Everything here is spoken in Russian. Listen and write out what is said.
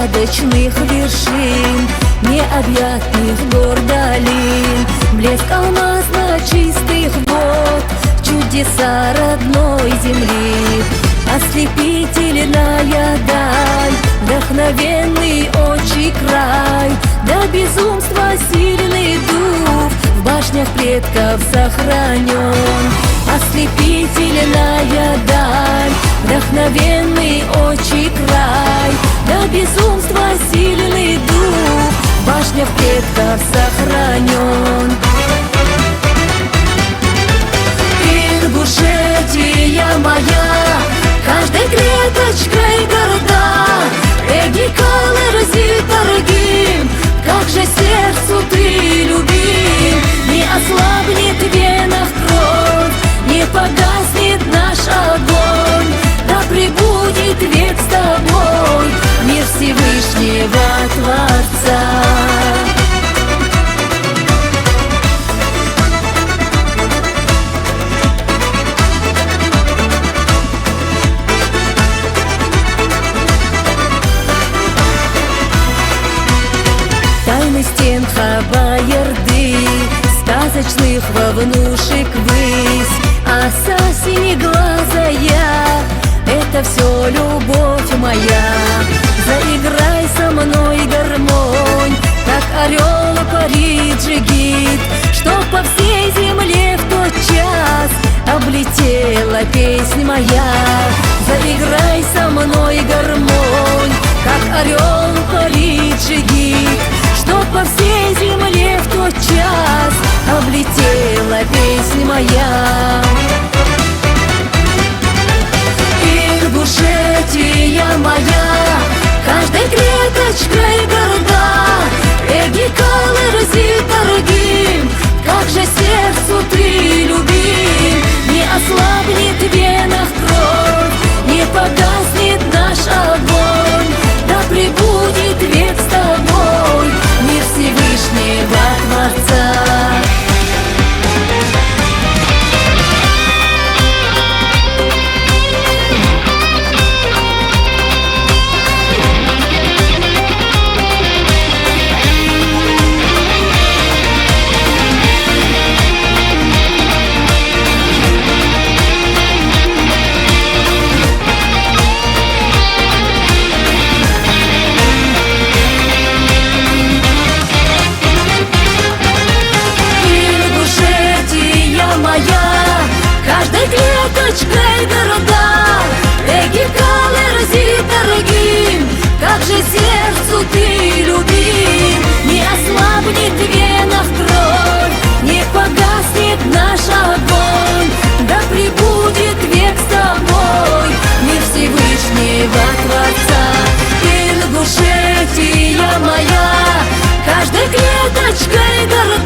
загадочных вершин, необъятных гор долин, блеск алмазно-чистых вод, чудеса родной земли. Ослепительная даль, вдохновенный отчий край, до безумства сильный дух в башнях предков сохранен. Ослепительная даль, вдохновенный отчий край, до безумства сильный дух в башнях предков сохранен. Ингушетия моя, каждой клеточкой города, Эги Калер Зитаргим, как же сердцу ты любим. Не ослабнет в венах кровь, не погаснет наш огонь, да пребудет век с тобой мир Всевышнего Творца. Тайны стен Хаба-Ярды, сказочных вовнушек высь, оса синеглазая, это все любовь моя. Заиграй со мной гармонь, как орел парит джигит, чтоб по всей земле в тот час облетела песня моя. Заиграй со мной гармонь, как орел парит джигит, чтоб по всей земле в тот час облетела песня моя. Ингушетия моя, каждой клеточкой города, Эги Калер Зитаргим, как же сердцу ты любим. Не ослабнет в венах кровь, не погаснет наш огонь, да пребудет век с тобой мир Всевышнего Творца. Каждой клеточкой города, Эги Калер Зитаргим, как же сердцу ты любим. Не ослабнет в венах кровь, не погаснет наш огонь, да пребудет век с тобой мир Всевышнего Творца. Ингушетия моя, каждой клеточкой города,